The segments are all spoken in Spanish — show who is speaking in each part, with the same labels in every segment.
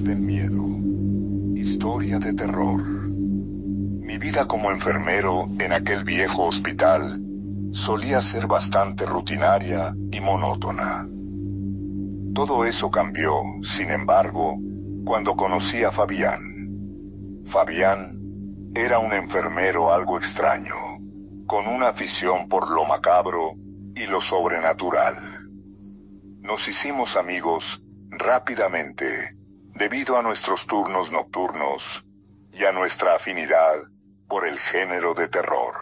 Speaker 1: del miedo. Historia de terror. Mi vida como enfermero en aquel viejo hospital solía ser bastante rutinaria y monótona. Todo eso cambió, sin embargo, cuando conocí a Fabián. Fabián era un enfermero algo extraño, con una afición por lo macabro y lo sobrenatural. Nos hicimos amigos rápidamente, debido a nuestros turnos nocturnos y a nuestra afinidad por el género de terror.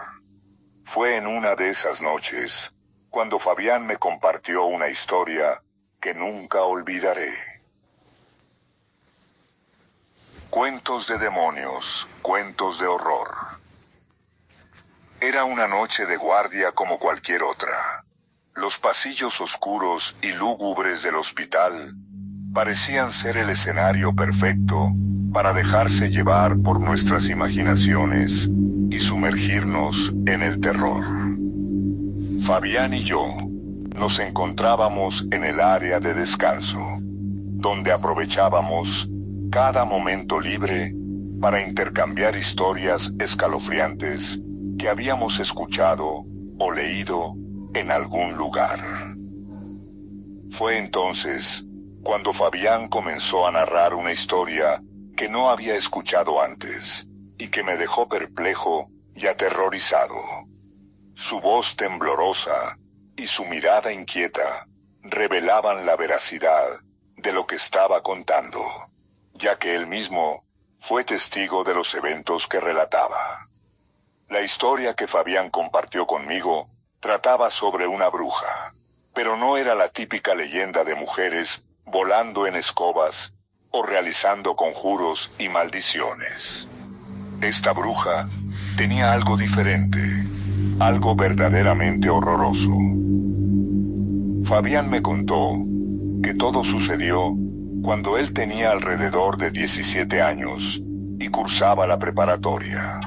Speaker 1: Fue en una de esas noches cuando Fabián me compartió una historia que nunca olvidaré. Cuentos de demonios, cuentos de horror. Era una noche de guardia como cualquier otra. Los pasillos oscuros y lúgubres del hospital parecían ser el escenario perfecto para dejarse llevar por nuestras imaginaciones y sumergirnos en el terror. Fabián y yo nos encontrábamos en el área de descanso, donde aprovechábamos cada momento libre para intercambiar historias escalofriantes que habíamos escuchado o leído en algún lugar. Fue entonces cuando Fabián comenzó a narrar una historia que no había escuchado antes y que me dejó perplejo y aterrorizado. Su voz temblorosa y su mirada inquieta revelaban la veracidad de lo que estaba contando, ya que él mismo fue testigo de los eventos que relataba. La historia que Fabián compartió conmigo trataba sobre una bruja, pero no era la típica leyenda de mujeres volando en escobas o realizando conjuros y maldiciones. Esta bruja tenía algo diferente, algo verdaderamente horroroso. Fabián me contó que todo sucedió cuando él tenía alrededor de 17 años y cursaba la preparatoria.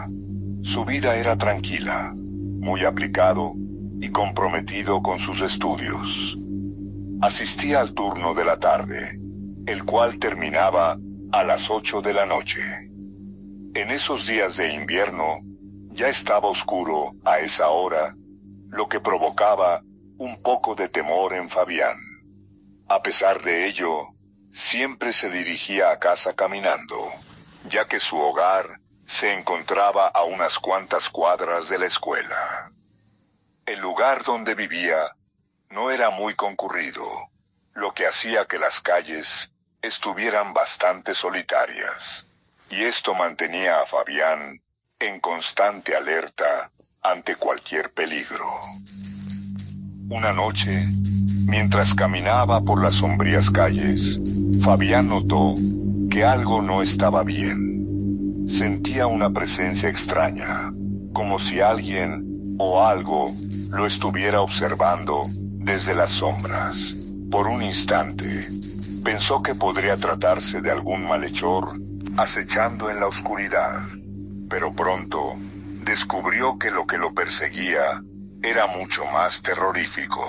Speaker 1: Su vida era tranquila, muy aplicado y comprometido con sus estudios. Asistía al turno de la tarde, el cual terminaba a las 8 de la noche. En esos días de invierno, ya estaba oscuro a esa hora, lo que provocaba un poco de temor en Fabián. A pesar de ello, siempre se dirigía a casa caminando, ya que su hogar se encontraba a unas cuantas cuadras de la escuela. El lugar donde vivía no era muy concurrido, lo que hacía que las calles estuvieran bastante solitarias, y esto mantenía a Fabián en constante alerta ante cualquier peligro. Una noche, mientras caminaba por las sombrías calles, Fabián notó que algo no estaba bien. Sentía una presencia extraña, como si alguien o algo lo estuviera observando desde las sombras. Por un instante, pensó que podría tratarse de algún malhechor acechando en la oscuridad, pero pronto descubrió que lo perseguía era mucho más terrorífico.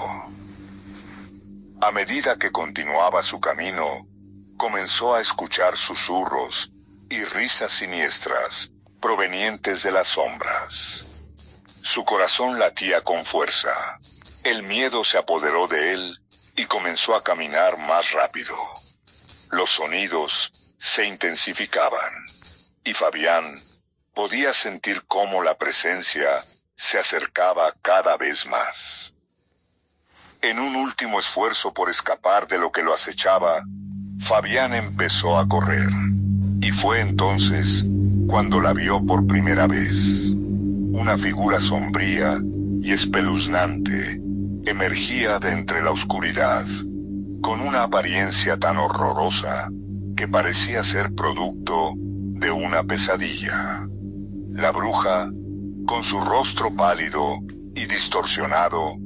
Speaker 1: A medida que continuaba su camino, comenzó a escuchar susurros y risas siniestras provenientes de las sombras. Su corazón latía con fuerza. El miedo se apoderó de él y comenzó a caminar más rápido. Los sonidos se intensificaban, y Fabián podía sentir cómo la presencia se acercaba cada vez más. En un último esfuerzo por escapar de lo que lo acechaba, Fabián empezó a correr, y fue entonces cuando la vio por primera vez. Una figura sombría y espeluznante emergía de entre la oscuridad, con una apariencia tan horrorosa que parecía ser producto de una pesadilla. La bruja, con su rostro pálido y distorsionado,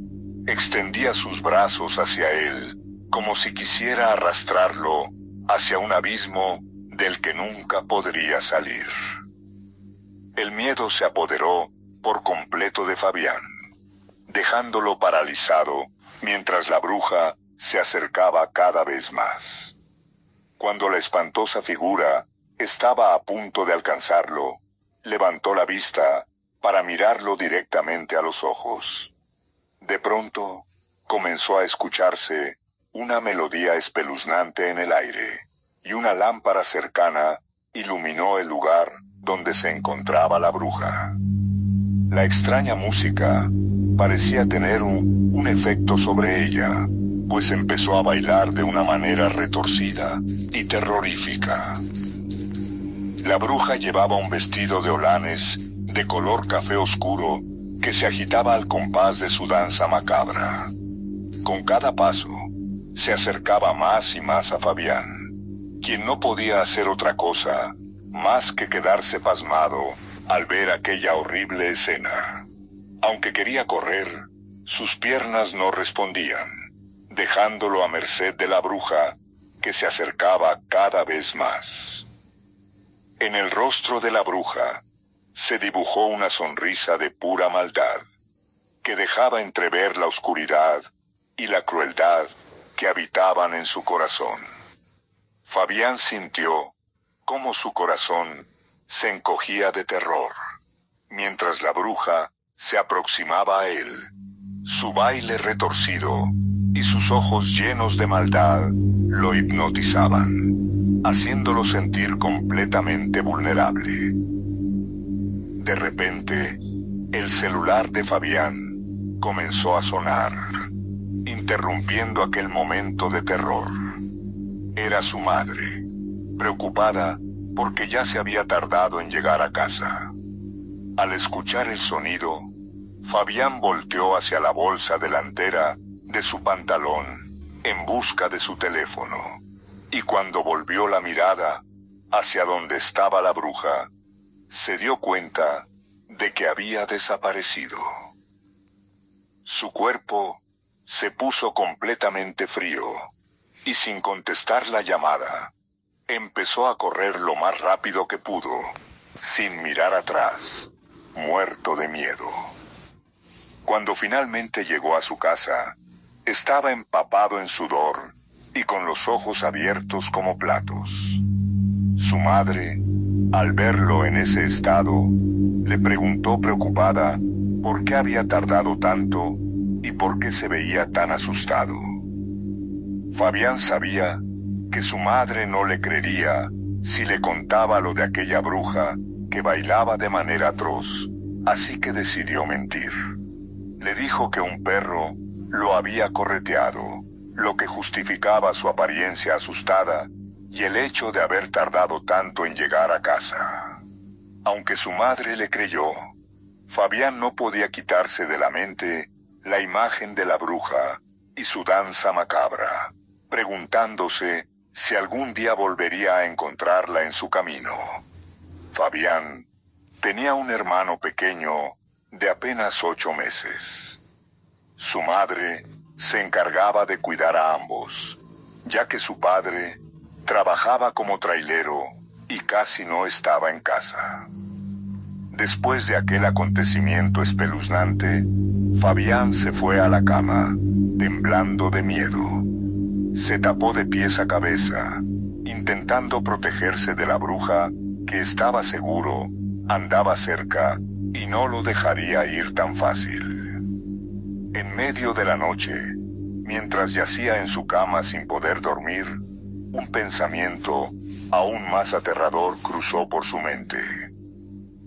Speaker 1: extendía sus brazos hacia él, como si quisiera arrastrarlo hacia un abismo del que nunca podría salir. El miedo se apoderó por completo de Fabián, dejándolo paralizado mientras la bruja se acercaba cada vez más. Cuando la espantosa figura estaba a punto de alcanzarlo, levantó la vista para mirarlo directamente a los ojos. De pronto, comenzó a escucharse una melodía espeluznante en el aire, y una lámpara cercana iluminó el lugar donde se encontraba la bruja. La extraña música parecía tener un efecto sobre ella, pues empezó a bailar de una manera retorcida y terrorífica. La bruja llevaba un vestido de holanes de color café oscuro que se agitaba al compás de su danza macabra. Con cada paso, se acercaba más y más a Fabián, quien no podía hacer otra cosa más que quedarse pasmado al ver aquella horrible escena. Aunque quería correr, sus piernas no respondían, dejándolo a merced de la bruja, que se acercaba cada vez más. En el rostro de la bruja se dibujó una sonrisa de pura maldad, que dejaba entrever la oscuridad y la crueldad que habitaban en su corazón. Fabián sintió cómo su corazón se encogía de terror, mientras la bruja se aproximaba a él. Su baile retorcido y sus ojos llenos de maldad lo hipnotizaban, haciéndolo sentir completamente vulnerable. De repente, el celular de Fabián comenzó a sonar, interrumpiendo aquel momento de terror. Era su madre, preocupada porque ya se había tardado en llegar a casa. Al escuchar el sonido, Fabián volteó hacia la bolsa delantera de su pantalón en busca de su teléfono, y cuando volvió la mirada hacia donde estaba la bruja, se dio cuenta de que había desaparecido. Su cuerpo se puso completamente frío, y sin contestar la llamada, empezó a correr lo más rápido que pudo, sin mirar atrás, muerto de miedo. Cuando finalmente llegó a su casa, estaba empapado en sudor y con los ojos abiertos como platos. Su madre, al verlo en ese estado, le preguntó preocupada por qué había tardado tanto y por qué se veía tan asustado. Fabián sabía que su madre no le creería si le contaba lo de aquella bruja que bailaba de manera atroz, así que decidió mentir. Le dijo que un perro lo había correteado, lo que justificaba su apariencia asustada y el hecho de haber tardado tanto en llegar a casa. Aunque su madre le creyó, Fabián no podía quitarse de la mente la imagen de la bruja y su danza macabra, preguntándose si algún día volvería a encontrarla en su camino. Fabián tenía un hermano pequeño de apenas 8 meses. Su madre se encargaba de cuidar a ambos, ya que su padre trabajaba como trailero y casi no estaba en casa. Después de aquel acontecimiento espeluznante, Fabián se fue a la cama, temblando de miedo. Se tapó de pies a cabeza, intentando protegerse de la bruja que estaba seguro andaba cerca y no lo dejaría ir tan fácil. En medio de la noche, mientras yacía en su cama sin poder dormir, un pensamiento aún más aterrador cruzó por su mente.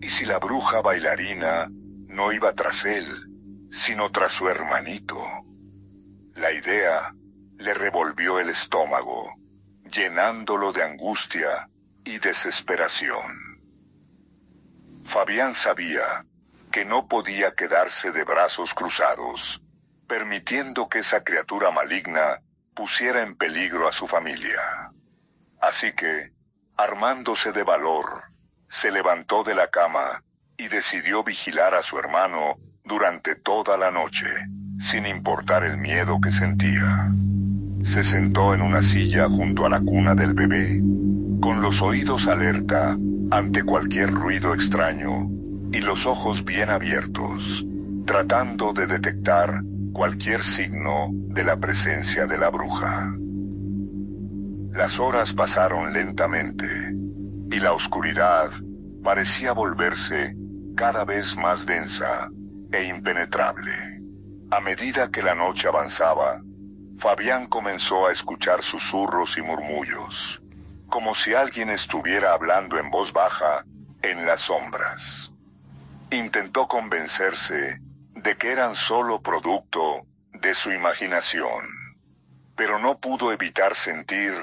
Speaker 1: ¿Y si la bruja bailarina no iba tras él, sino tras su hermanito? La idea le revolvió el estómago, llenándolo de angustia y desesperación. Fabián sabía que no podía quedarse de brazos cruzados, permitiendo que esa criatura maligna pusiera en peligro a su familia. Así que, armándose de valor, se levantó de la cama y decidió vigilar a su hermano durante toda la noche, sin importar el miedo que sentía. Se sentó en una silla junto a la cuna del bebé, con los oídos alerta ante cualquier ruido extraño y los ojos bien abiertos, tratando de detectar cualquier signo de la presencia de la bruja. Las horas pasaron lentamente, y la oscuridad parecía volverse cada vez más densa e impenetrable. A medida que la noche avanzaba, Fabián comenzó a escuchar susurros y murmullos, como si alguien estuviera hablando en voz baja en las sombras. Intentó convencerse de que eran solo producto de su imaginación, pero no pudo evitar sentir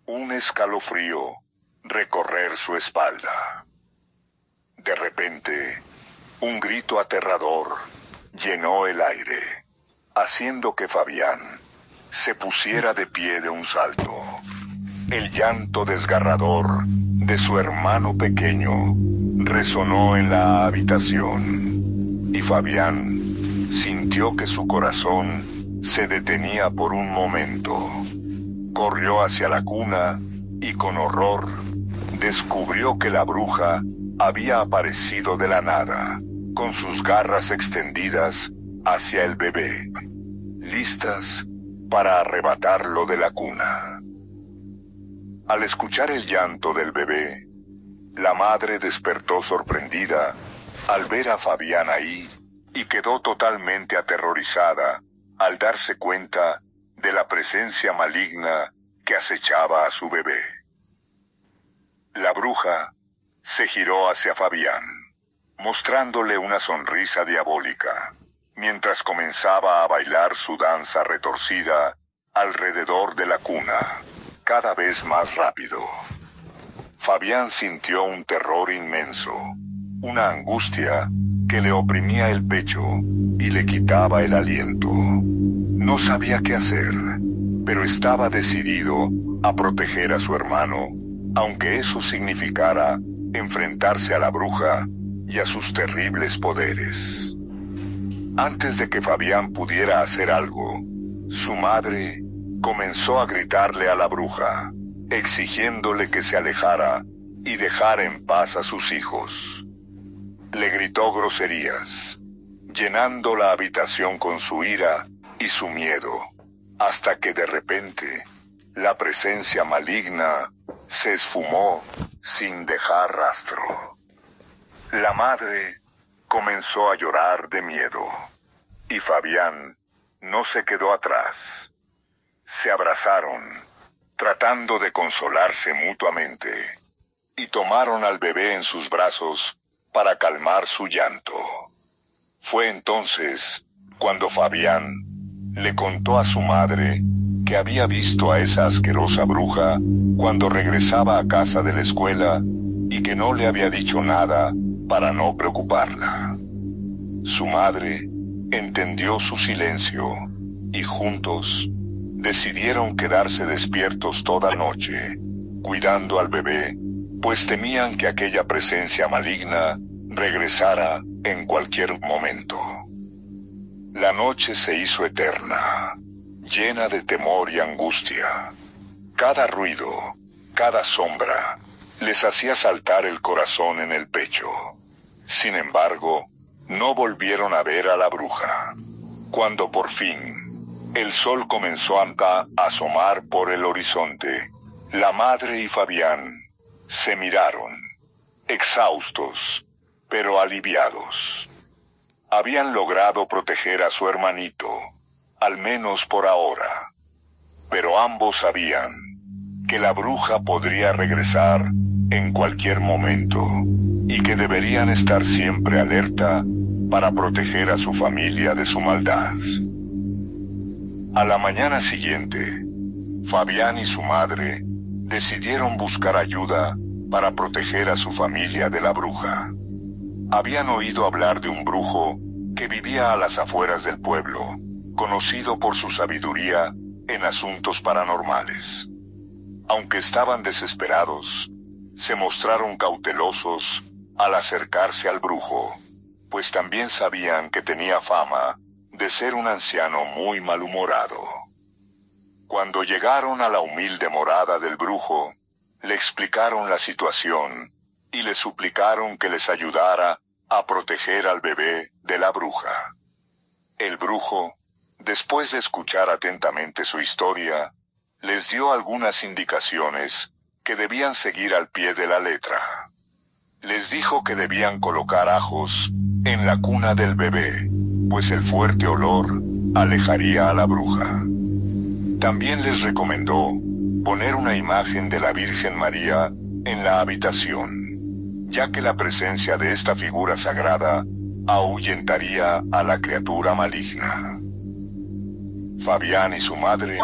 Speaker 1: un escalofrío recorrer su espalda. De repente, un grito aterrador llenó el aire, haciendo que Fabián se pusiera de pie de un salto. El llanto desgarrador de su hermano pequeño resonó en la habitación, y Fabián sintió que su corazón se detenía por un momento. Corrió hacia la cuna y con horror descubrió que la bruja había aparecido de la nada, con sus garras extendidas hacia el bebé, listas para arrebatarlo de la cuna. Al escuchar el llanto del bebé, la madre despertó sorprendida al ver a Fabián ahí y quedó totalmente aterrorizada al darse cuenta de la presencia maligna que acechaba a su bebé. La bruja se giró hacia Fabián, mostrándole una sonrisa diabólica, mientras comenzaba a bailar su danza retorcida alrededor de la cuna, cada vez más rápido. Fabián sintió un terror inmenso, una angustia que le oprimía el pecho y le quitaba el aliento. No sabía qué hacer, pero estaba decidido a proteger a su hermano, aunque eso significara enfrentarse a la bruja y a sus terribles poderes. Antes de que Fabián pudiera hacer algo, su madre comenzó a gritarle a la bruja, exigiéndole que se alejara y dejara en paz a sus hijos. Le gritó groserías, llenando la habitación con su ira y su miedo, hasta que de repente la presencia maligna se esfumó sin dejar rastro. La madre comenzó a llorar de miedo, y Fabián no se quedó atrás. Se abrazaron, tratando de consolarse mutuamente, y tomaron al bebé en sus brazos para calmar su llanto. Fue entonces cuando Fabián le contó a su madre que había visto a esa asquerosa bruja cuando regresaba a casa de la escuela y que no le había dicho nada para no preocuparla. Su madre entendió su silencio y juntos decidieron quedarse despiertos toda la noche, cuidando al bebé, pues temían que aquella presencia maligna regresara en cualquier momento. La noche se hizo eterna, llena de temor y angustia. Cada ruido, cada sombra, les hacía saltar el corazón en el pecho. Sin embargo, no volvieron a ver a la bruja. Cuando por fin el sol comenzó a asomar por el horizonte, la madre y Fabián se miraron, exhaustos, pero aliviados. Habían logrado proteger a su hermanito, al menos por ahora. Pero ambos sabían que la bruja podría regresar en cualquier momento, y que deberían estar siempre alerta para proteger a su familia de su maldad. A la mañana siguiente, Fabián y su madre decidieron buscar ayuda para proteger a su familia de la bruja. Habían oído hablar de un brujo que vivía a las afueras del pueblo, conocido por su sabiduría en asuntos paranormales. Aunque estaban desesperados, se mostraron cautelosos al acercarse al brujo, pues también sabían que tenía fama de ser un anciano muy malhumorado. Cuando llegaron a la humilde morada del brujo, le explicaron la situación y le suplicaron que les ayudara a proteger al bebé de la bruja. El brujo, después de escuchar atentamente su historia, Les dio algunas indicaciones que debían seguir al pie de la letra. Les dijo que debían colocar ajos en la cuna del bebé, pues el fuerte olor alejaría a la bruja. También les recomendó poner una imagen de la Virgen María en la habitación, ya que la presencia de esta figura sagrada ahuyentaría a la criatura maligna. Fabián y su madre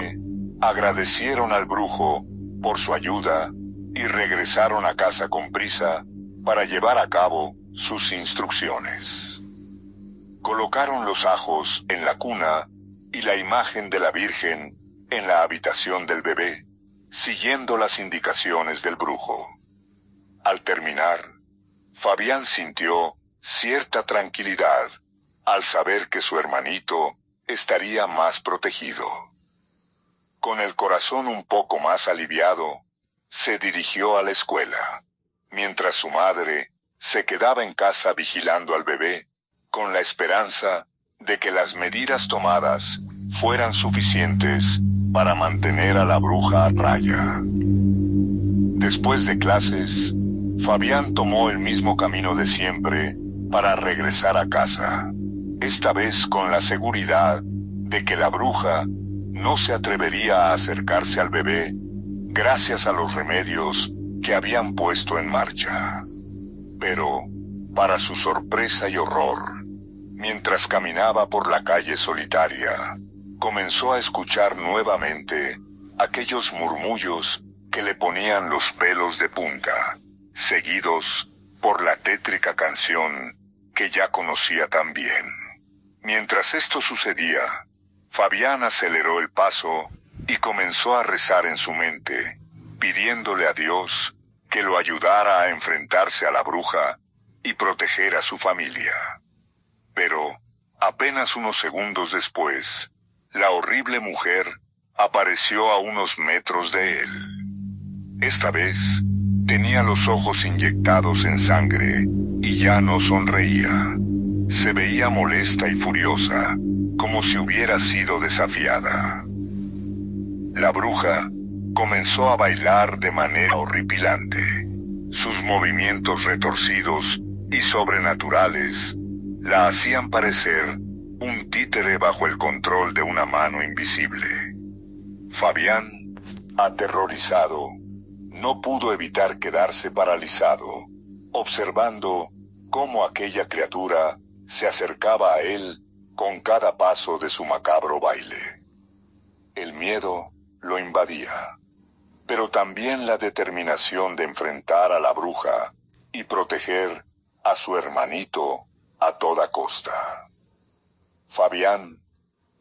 Speaker 1: agradecieron al brujo por su ayuda y regresaron a casa con prisa para llevar a cabo sus instrucciones. Colocaron los ajos en la cuna y la imagen de la Virgen en la habitación del bebé, siguiendo las indicaciones del brujo. Al terminar, Fabián sintió cierta tranquilidad al saber que su hermanito estaría más protegido. Con el corazón un poco más aliviado, se dirigió a la escuela, mientras su madre se quedaba en casa vigilando al bebé, con la esperanza de que las medidas tomadas fueran suficientes para mantener a la bruja a raya. Después de clases, Fabián tomó el mismo camino de siempre para regresar a casa, esta vez con la seguridad de que la bruja no se atrevería a acercarse al bebé gracias a los remedios que habían puesto en marcha. Pero, para su sorpresa y horror, mientras caminaba por la calle solitaria, comenzó a escuchar nuevamente aquellos murmullos que le ponían los pelos de punta, seguidos por la tétrica canción que ya conocía tan bien. Mientras esto sucedía, Fabián aceleró el paso y comenzó a rezar en su mente, pidiéndole a Dios que lo ayudara a enfrentarse a la bruja y proteger a su familia. Pero, apenas unos segundos después, la horrible mujer apareció a unos metros de él. Esta vez, tenía los ojos inyectados en sangre y ya no sonreía. Se veía molesta y furiosa, como si hubiera sido desafiada. La bruja comenzó a bailar de manera horripilante. Sus movimientos retorcidos y sobrenaturales la hacían parecer un títere bajo el control de una mano invisible. Fabián, aterrorizado, no pudo evitar quedarse paralizado, observando cómo aquella criatura se acercaba a él con cada paso de su macabro baile. El miedo lo invadía, pero también la determinación de enfrentar a la bruja y proteger a su hermanito a toda costa. Fabián,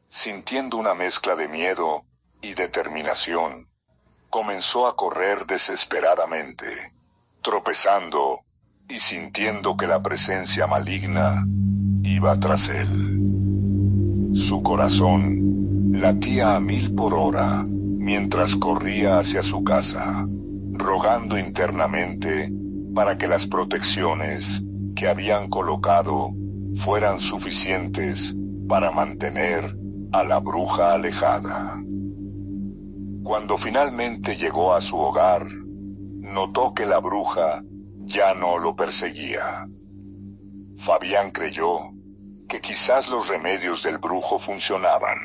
Speaker 1: sintiendo una mezcla de miedo y determinación, comenzó a correr desesperadamente, tropezando y sintiendo que la presencia maligna iba tras él. Su corazón latía a 1000 por hora mientras corría hacia su casa, rogando internamente para que las protecciones que habían colocado fueran suficientes para mantener a la bruja alejada. Cuando finalmente llegó a su hogar, notó que la bruja ya no lo perseguía. Fabián creyó que quizás los remedios del brujo funcionaban,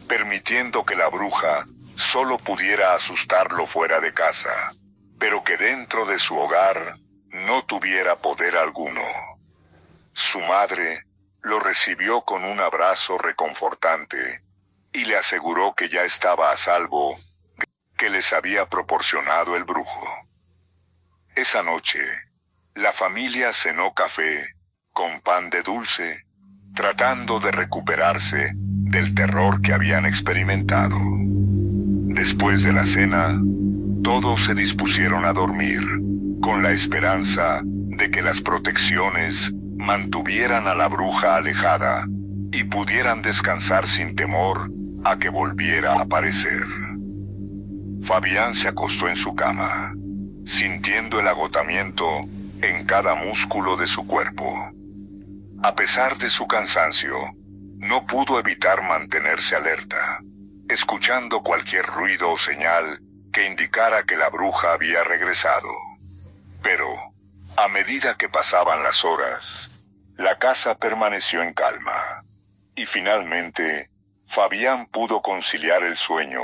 Speaker 1: permitiendo que la bruja solo pudiera asustarlo fuera de casa, pero que dentro de su hogar no tuviera poder alguno. Su madre lo recibió con un abrazo reconfortante y le aseguró que ya estaba a salvo, que les había proporcionado el brujo. Esa noche, la familia cenó café con pan de dulce, tratando de recuperarse del terror que habían experimentado. Después de la cena, todos se dispusieron a dormir, con la esperanza de que las protecciones mantuvieran a la bruja alejada y pudieran descansar sin temor a que volviera a aparecer. Fabián se acostó en su cama, sintiendo el agotamiento en cada músculo de su cuerpo. A pesar de su cansancio, no pudo evitar mantenerse alerta, escuchando cualquier ruido o señal que indicara que la bruja había regresado. Pero, a medida que pasaban las horas, la casa permaneció en calma. Y finalmente, Fabián pudo conciliar el sueño,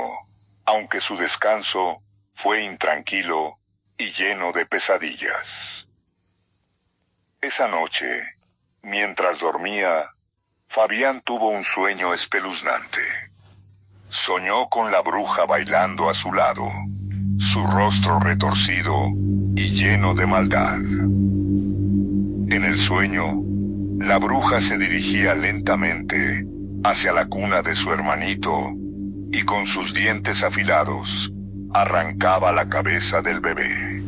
Speaker 1: aunque su descanso fue intranquilo y lleno de pesadillas. Esa noche, mientras dormía, Fabián tuvo un sueño espeluznante. Soñó con la bruja bailando a su lado, su rostro retorcido y lleno de maldad. En el sueño, la bruja se dirigía lentamente hacia la cuna de su hermanito y con sus dientes afilados arrancaba la cabeza del bebé.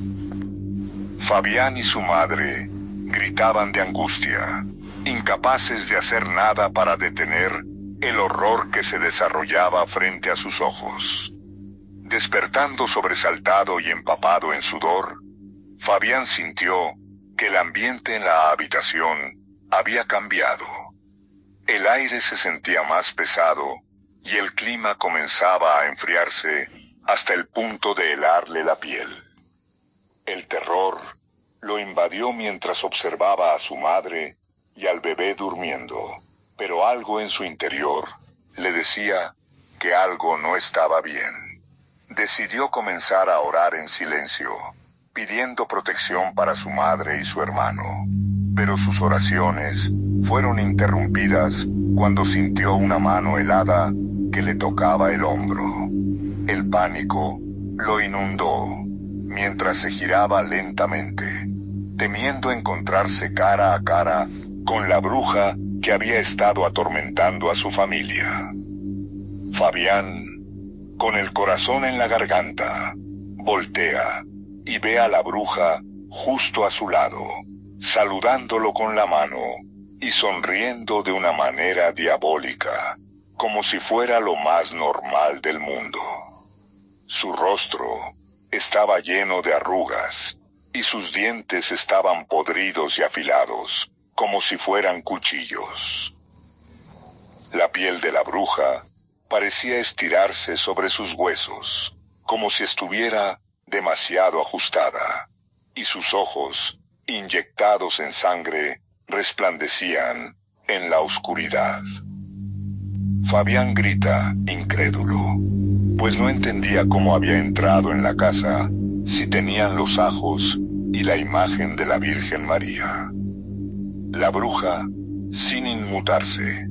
Speaker 1: Fabián y su madre gritaban de angustia, incapaces de hacer nada para detener el horror que se desarrollaba frente a sus ojos. Despertando sobresaltado y empapado en sudor, Fabián sintió que el ambiente en la habitación había cambiado. El aire se sentía más pesado y el clima comenzaba a enfriarse hasta el punto de helarle la piel. El terror lo invadió mientras observaba a su madre y al bebé durmiendo, pero algo en su interior le decía que algo no estaba bien. Decidió comenzar a orar en silencio, pidiendo protección para su madre y su hermano. Pero sus oraciones fueron interrumpidas cuando sintió una mano helada que le tocaba el hombro. El pánico lo inundó mientras se giraba lentamente, temiendo encontrarse cara a cara con la bruja que había estado atormentando a su familia. Fabián, con el corazón en la garganta, voltea y ve a la bruja justo a su lado, saludándolo con la mano y sonriendo de una manera diabólica, como si fuera lo más normal del mundo. Su rostro estaba lleno de arrugas y sus dientes estaban podridos y afilados, como si fueran cuchillos. La piel de la bruja parecía estirarse sobre sus huesos, como si estuviera demasiado ajustada, y sus ojos, inyectados en sangre, resplandecían en la oscuridad. Fabián grita, incrédulo, pues no entendía cómo había entrado en la casa si tenían los ajos y la imagen de la Virgen María. La bruja, sin inmutarse,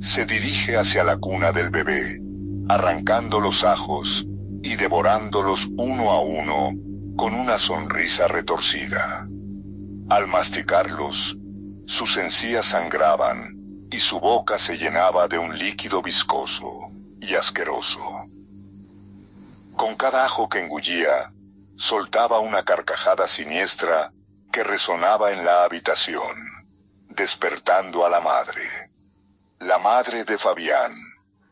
Speaker 1: se dirige hacia la cuna del bebé, arrancando los ajos y devorándolos uno a uno con una sonrisa retorcida. Al masticarlos, sus encías sangraban y su boca se llenaba de un líquido viscoso y asqueroso. Con cada ajo que engullía, soltaba una carcajada siniestra que resonaba en la habitación, despertando a la madre. La madre de Fabián,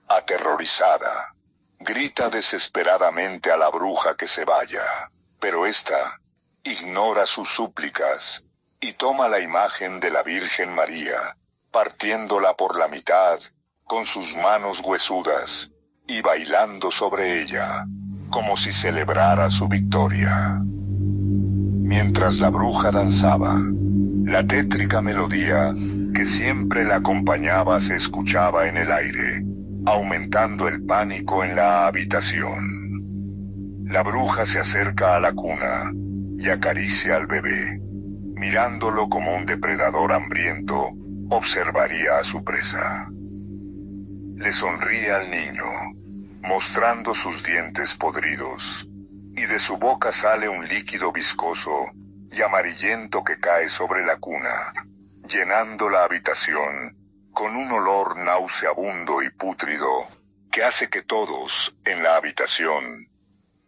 Speaker 1: aterrorizada, grita desesperadamente a la bruja que se vaya, pero ésta ignora sus súplicas y toma la imagen de la Virgen María, partiéndola por la mitad con sus manos huesudas y bailando sobre ella, como si celebrara su victoria. Mientras la bruja danzaba, la tétrica melodía que siempre la acompañaba se escuchaba en el aire, aumentando el pánico en la habitación. La bruja se acerca a la cuna y acaricia al bebé. Mirándolo como un depredador hambriento, observaría a su presa. Le sonríe al niño, mostrando sus dientes podridos, y de su boca sale un líquido viscoso y amarillento que cae sobre la cuna, llenando la habitación con un olor nauseabundo y pútrido que hace que todos en la habitación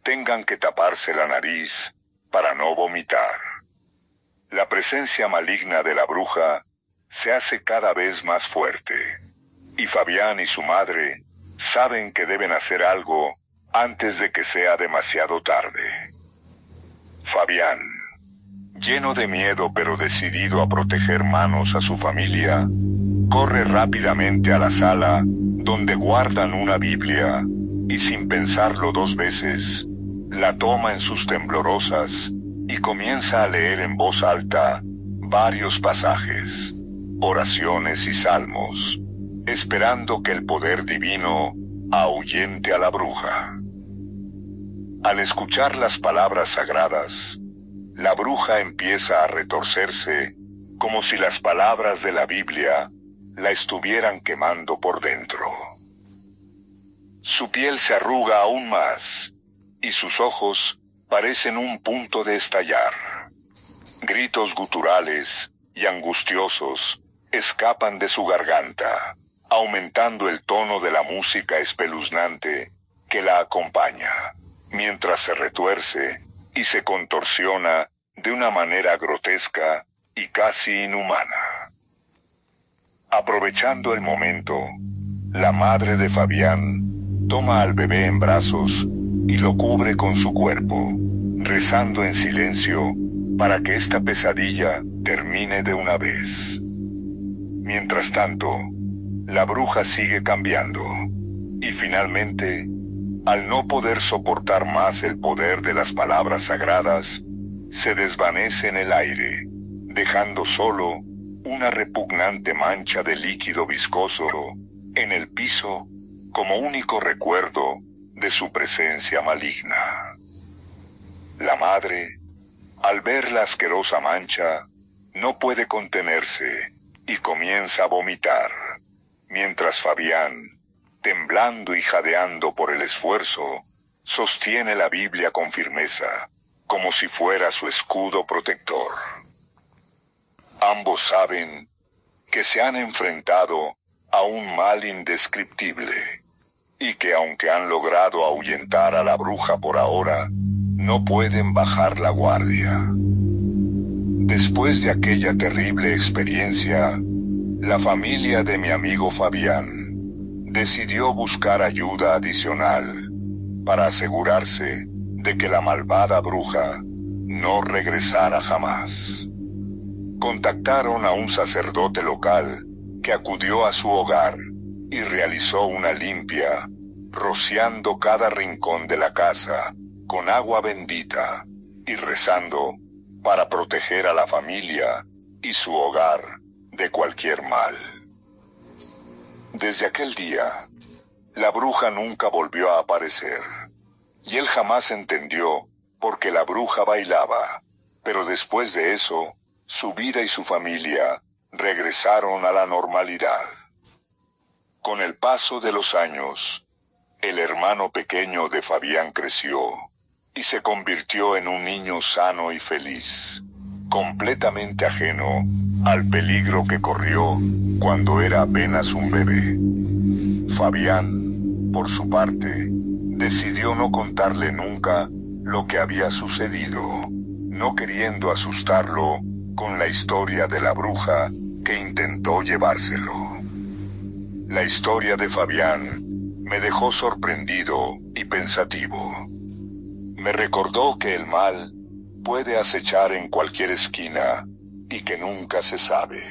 Speaker 1: tengan que taparse la nariz para no vomitar. La presencia maligna de la bruja se hace cada vez más fuerte, y Fabián y su madre saben que deben hacer algo antes de que sea demasiado tarde. Fabián, lleno de miedo pero decidido a proteger manos a su familia, corre rápidamente a la sala donde guardan una Biblia y sin pensarlo dos veces, la toma en sus temblorosas y comienza a leer en voz alta varios pasajes, oraciones y salmos, esperando que el poder divino ahuyente a la bruja. Al escuchar las palabras sagradas, la bruja empieza a retorcerse como si las palabras de la Biblia la estuvieran quemando por dentro. Su piel se arruga aún más y sus ojos parecen un punto de estallar. Gritos guturales y angustiosos escapan de su garganta, aumentando el tono de la música espeluznante que la acompaña, mientras se retuerce y se contorsiona de una manera grotesca y casi inhumana. Aprovechando el momento, la madre de Fabián toma al bebé en brazos y lo cubre con su cuerpo, rezando en silencio para que esta pesadilla termine de una vez. Mientras tanto, la bruja sigue cambiando, y finalmente, al no poder soportar más el poder de las palabras sagradas, se desvanece en el aire, dejando solo una repugnante mancha de líquido viscoso en el piso como único recuerdo de su presencia maligna. La madre, al ver la asquerosa mancha, no puede contenerse y comienza a vomitar, mientras Fabián, temblando y jadeando por el esfuerzo, sostiene la Biblia con firmeza, como si fuera su escudo protector. Ambos saben que se han enfrentado a un mal indescriptible, y que aunque han logrado ahuyentar a la bruja por ahora, no pueden bajar la guardia. Después de aquella terrible experiencia, la familia de mi amigo Fabián decidió buscar ayuda adicional para asegurarse de que la malvada bruja no regresara jamás. Contactaron a un sacerdote local que acudió a su hogar y realizó una limpia, rociando cada rincón de la casa con agua bendita y rezando para proteger a la familia y su hogar de cualquier mal. Desde aquel día, la bruja nunca volvió a aparecer, y él jamás entendió por qué la bruja bailaba, pero después de eso, su vida y su familia regresaron a la normalidad. Con el paso de los años, el hermano pequeño de Fabián creció y se convirtió en un niño sano y feliz, completamente ajeno al peligro que corrió cuando era apenas un bebé. Fabián, por su parte, decidió no contarle nunca lo que había sucedido, no queriendo asustarlo con la historia de la bruja que intentó llevárselo. La historia de Fabián me dejó sorprendido y pensativo. Me recordó que el mal puede acechar en cualquier esquina y que nunca se sabe.